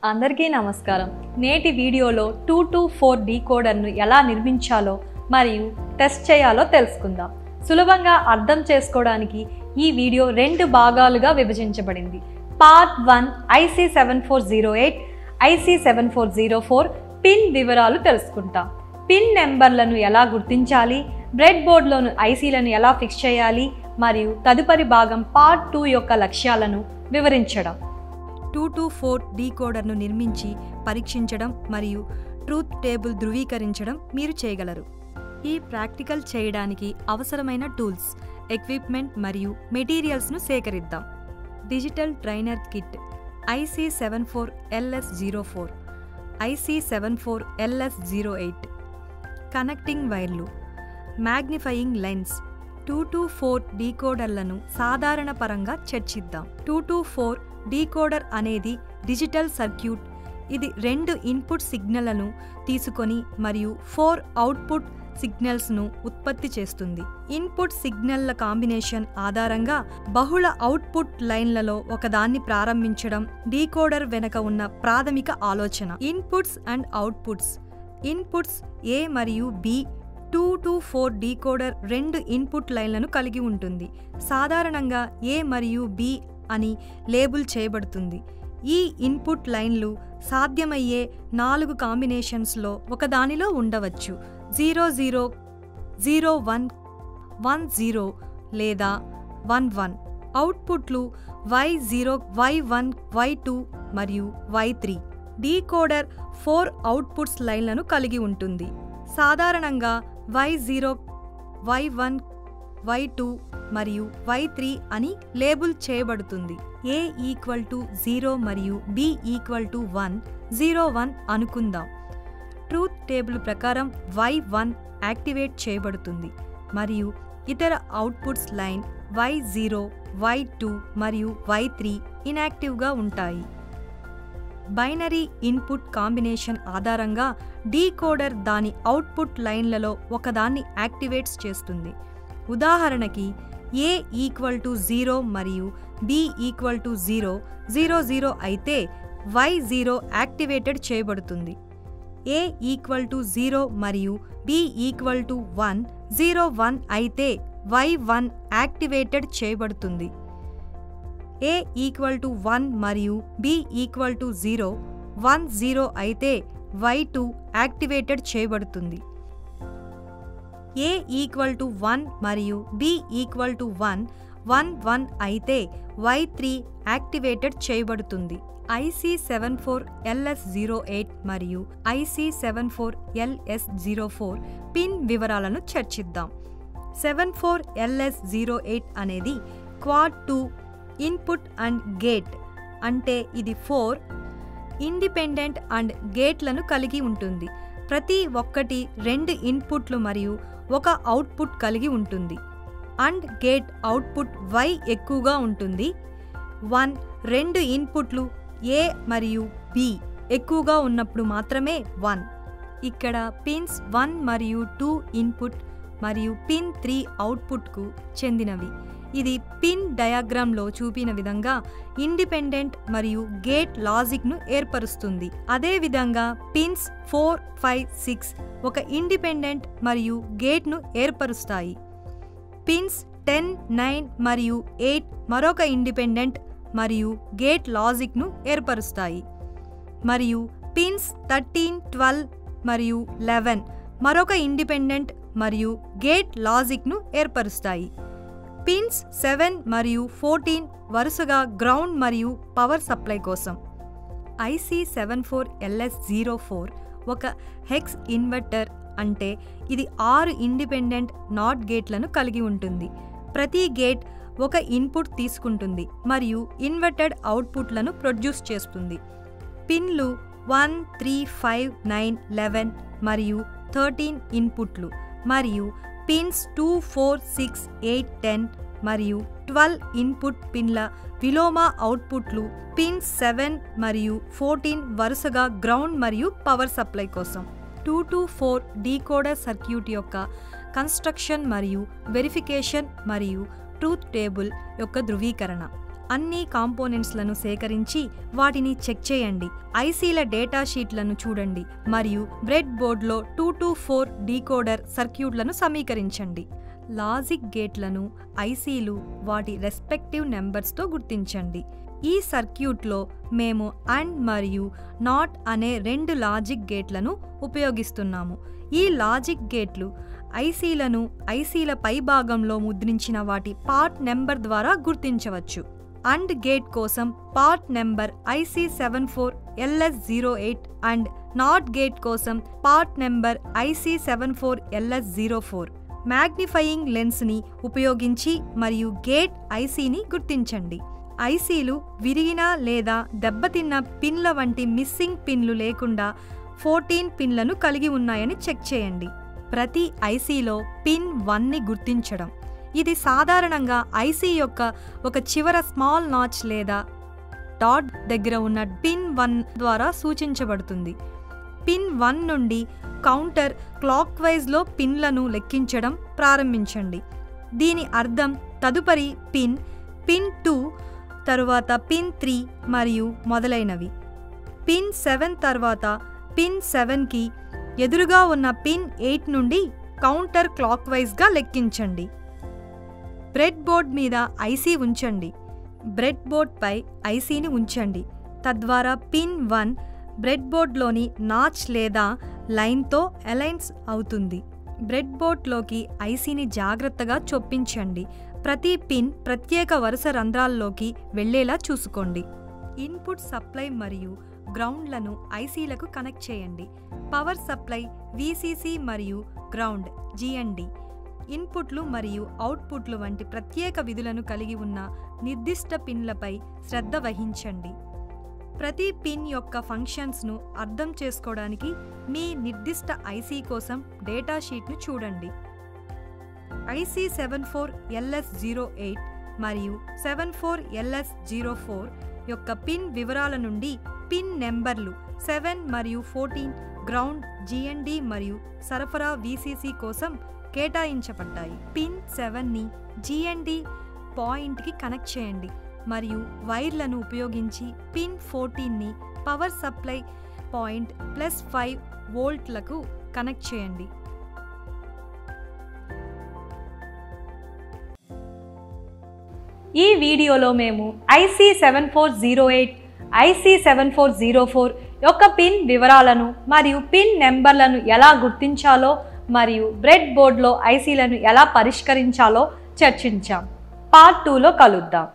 అందరికీ నమస్కారం. నేటి వీడియోలో 2 to 4 డీకోడర్ను ఎలా నిర్మించాలో మరియు టెస్ట్ చేయాలో తెలుసుకుందాం. సులభంగా అర్థం చేసుకోవడానికి ఈ వీడియో రెండు భాగాలుగా విభజించబడింది. పార్ట్ 1 IC7408, IC7404 పిన్ వివరాలు తెలుసుకుంటాం. పిన్ నెంబర్లను ఎలా గుర్తించాలి, బ్రెడ్ బోర్డ్లోని ఐసీలను ఎలా ఫిక్స్ చేయాలి మరియు తదుపరి భాగం పార్ట్ 2 యొక్క లక్ష్యాలను వివరించడం. 2 to 4 డీకోడర్ను నిర్మించి పరీక్షించడం మరియు ట్రూత్ టేబుల్ ధృవీకరించడం మీరు చేయగలరు. ఈ ప్రాక్టికల్ చేయడానికి అవసరమైన టూల్స్, ఎక్విప్మెంట్ మరియు మెటీరియల్స్ను సేకరిద్దాం. Digital trainer kit IC74LS04, IC74LS08, connecting వైర్లు, మ్యాగ్నిఫైయింగ్ లెన్స్. 2 to 4 డీకోడర్లను సాధారణ పరంగా చర్చిద్దాం. 2 to 4 డీకోడర్ అనేది డిజిటల్ సర్క్యూట్. ఇది 2 ఇన్పుట్ సిగ్నల్లను తీసుకొని మరియు 4 అవుట్పుట్ సిగ్నల్స్ను ఉత్పత్తి చేస్తుంది. ఇన్పుట్ సిగ్నల్ల కాంబినేషన్ ఆధారంగా బహుళ అవుట్పుట్ లైన్లలో ఒకదాన్ని ప్రారంభించడం డీకోడర్ వెనుక ఉన్న ప్రాథమిక ఆలోచన. Inputs and outputs. Inputs A మరియు B. 2 to 4 డీకోడర్ 2 ఇన్పుట్ లైన్లను కలిగి ఉంటుంది. సాధారణంగా A మరియు B అని లేబుల్ చేయబడుతుంది. ఈ ఇన్పుట్ లైన్లు సాధ్యమయ్యే 4 కాంబినేషన్స్లో ఒకదానిలో ఉండవచ్చు. 00, 01, 10 లేదా 11. అవుట్పుట్లు Y0, Y1, Y2 మరియు Y3. డీకోడర్ 4 అవుట్పుట్స్ లైన్లను కలిగి ఉంటుంది. సాధారణంగా Y0, Y1, Y2 మరియు Y3 అని లేబుల్ చేయబడుతుంది. A = 0 మరియు B = 1, 01 అనుకుందాం. ట్రూత్ టేబుల్ ప్రకారం Y1 యాక్టివేట్ చేయబడుతుంది మరియు ఇతర అవుట్పుట్స్ లైన్ Y0, Y2 మరియు Y3 ఇన్యాక్టివ్గా ఉంటాయి. బైనరీ ఇన్పుట్ కాంబినేషన్ ఆధారంగా డీకోడర్ దాని అవుట్పుట్ లైన్లలో ఒకదాన్ని యాక్టివేట్స్ చేస్తుంది. ఉదాహరణకి A = 0 మరియు B = 0, 00 అయితే Y0 యాక్టివేటెడ్ చేయబడుతుంది. A = 0 మరియు B = 1, 01 అయితే Y1 యాక్టివేటెడ్ చేయబడుతుంది. A = 1 మరియు B = 0, 10 అయితే Y2 యాక్టివేటెడ్ చేయబడుతుంది. A = 1 మరియు B = 1, 11 అయితే Y3 యాక్టివేటెడ్ చేయబడుతుంది. IC74LS08 మరియు IC74LS04 పిన్ వివరాలను చర్చిద్దాం. 74LS08 అనేది క్వాడ్ 2 ఇన్పుట్ అండ్ గేట్, అంటే ఇది 4 ఇండిపెండెంట్ అండ్ గేట్లను కలిగి ఉంటుంది. ప్రతి ఒక్కటి 2 ఇన్పుట్లు మరియు 1 అవుట్పుట్ కలిగి ఉంటుంది. అండ్ గేట్ అవుట్పుట్ Y ఎక్కువగా ఉంటుంది. 1, 2 ఇన్పుట్లు A మరియు B ఎక్కువగా ఉన్నప్పుడు మాత్రమే 1. ఇక్కడ పిన్స్ 1 మరియు 2 ఇన్పుట్ మరియు పిన్ 3 అవుట్పుట్కు చెందినవి. ఇది పిన్ డయాగ్రామ్లో చూపిన విధంగా ఇండిపెండెంట్ మరియు గేట్ లాజిక్ను ఏర్పరుస్తుంది. అదేవిధంగా పిన్స్ 4, 5, 6 ఒక ఇండిపెండెంట్ మరియు గేట్ను ఏర్పరుస్తాయి. పిన్స్ 10, 9 మరియు 8 మరొక ఇండిపెండెంట్ మరియు గేట్ లాజిక్ను ఏర్పరుస్తాయి. మరియు పిన్స్ 13, 12 మరియు 11 మరొక ఇండిపెండెంట్ మరియు గేట్ లాజిక్ను ఏర్పరుస్తాయి. పిన్స్ 7 మరియు 14 వరుసగా గ్రౌండ్ మరియు పవర్ సప్లై కోసం. IC74LS04 ఒక హెక్స్ ఇన్వర్టర్, అంటే ఇది 6 ఇండిపెండెంట్ నాట్ గేట్లను కలిగి ఉంటుంది. ప్రతి గేట్ ఒక ఇన్పుట్ తీసుకుంటుంది మరియు ఇన్వర్టెడ్ అవుట్పుట్లను ప్రొడ్యూస్ చేస్తుంది. పిన్లు 1, 3, 5, 9, 11 మరియు 13 ఇన్పుట్లు మరియు పిన్స్ 2, 4, 6, 8, 10 మరియు 12 ఇన్పుట్ పిన్ల విలోమ అవుట్పుట్లు. పిన్స్ 7 మరియు 14 వరుసగా గ్రౌండ్ మరియు పవర్ సప్లై కోసం. 2 to 4 డీకోడర్ సర్క్యూట్ యొక్క కన్స్ట్రక్షన్ మరియు వెరిఫికేషన్ మరియు ట్రూత్ టేబుల్ యొక్క ధృవీకరణ. అన్ని కాంపోనెంట్స్లను సేకరించి వాటిని చెక్ చేయండి. ఐసీల డేటా షీట్లను చూడండి మరియు బ్రెడ్ బోర్డ్లో 2 to 4 డీకోడర్ సర్క్యూట్లను సమీకరించండి. లాజిక్ గేట్లను ఐసీలు వాటి రెస్పెక్టివ్ నెంబర్స్తో గుర్తించండి. ఈ సర్క్యూట్లో మేము అండ్ మరియు నాట్ అనే 2 లాజిక్ గేట్లను ఉపయోగిస్తున్నాము. ఈ లాజిక్ గేట్లు ఐసీలను ఐసీల పై భాగంలో ముద్రించిన వాటి పార్ట్ నెంబర్ ద్వారా గుర్తించవచ్చు. అండ్ గేట్ కోసం part number IC74LS08 and not gate కోసం పార్ట్ నెంబర్ IC74LS04. మ్యాగ్నిఫైయింగ్ లెన్స్ని ఉపయోగించి మరియు గేట్ ఐసీని గుర్తించండి. ఐసీలు విరిగిన లేదా దెబ్బతిన్న పిన్ల వంటి మిస్సింగ్ పిన్లు లేకుండా 14 పిన్లను కలిగి ఉన్నాయని చెక్ చేయండి. ప్రతి ఐసీలో పిన్ 1ని గుర్తించడం. ఇది సాధారణంగా ఐసీ యొక్క ఒక చివర స్మాల్ నాచ్ లేదా డాట్ దగ్గర ఉన్న పిన్ 1 ద్వారా సూచించబడుతుంది. పిన్ 1 నుండి కౌంటర్ క్లాక్ వైజ్లో పిన్లను లెక్కించడం ప్రారంభించండి. దీని అర్థం తదుపరి పిన్ 2, తరువాత పిన్ 3 మరియు మొదలైనవి. పిన్ 7 తర్వాత పిన్ 7కి ఎదురుగా ఉన్న పిన్ 8 నుండి కౌంటర్ క్లాక్ వైజ్గా లెక్కించండి. బ్రెడ్ బోర్డ్ మీద ఐసీ ఉంచండి. బ్రెడ్ బోర్డ్పై ఐసీని ఉంచండి. తద్వారా పిన్ 1 బ్రెడ్ బోర్డ్లోని నాచ్ లేదా లైన్తో అలైన్స్ అవుతుంది. బ్రెడ్ బోర్డ్లోకి ఐసీని జాగ్రత్తగా చొప్పించండి. ప్రతి పిన్ ప్రత్యేక వరుస రంధ్రాల్లోకి వెళ్లేలా చూసుకోండి. ఇన్పుట్ సప్లై మరియు గ్రౌండ్లను ఐసీలకు కనెక్ట్ చేయండి. పవర్ సప్లై VCC మరియు గ్రౌండ్ GND ఇన్పుట్లు మరియు అవుట్పుట్లు వంటి ప్రత్యేక విధులను కలిగి ఉన్న నిర్దిష్ట పిన్లపై శ్రద్ధ వహించండి. ప్రతి పిన్ యొక్క ఫంక్షన్స్ను అర్థం చేసుకోవడానికి మీ నిర్దిష్ట ఐసీ కోసం డేటా షీట్ను చూడండి. IC74LS08 మరియు 74LS04 యొక్క పిన్ వివరాల నుండి పిన్ నెంబర్లు 7 మరియు 14 గ్రౌండ్ GND మరియు సరఫరా VCC కోసం కేటాయించబడ్డాయి. పిన్ 7ని GND పాయింట్కి కనెక్ట్ చేయండి మరియు వైర్లను ఉపయోగించి పిన్ 14ని పవర్ సప్లై పాయింట్ +5 వోల్ట్లకు కనెక్ట్ చేయండి. ఈ వీడియోలో మేము IC7408, IC7404 యొక్క పిన్ వివరాలను మరియు పిన్ నెంబర్లను ఎలా గుర్తించాలో మరియు బ్రెడ్ బోర్డ్లో ఐసీలను ఎలా పరిష్కరించాలో చర్చించాం. పార్ట్ 2లో కలుద్దాం.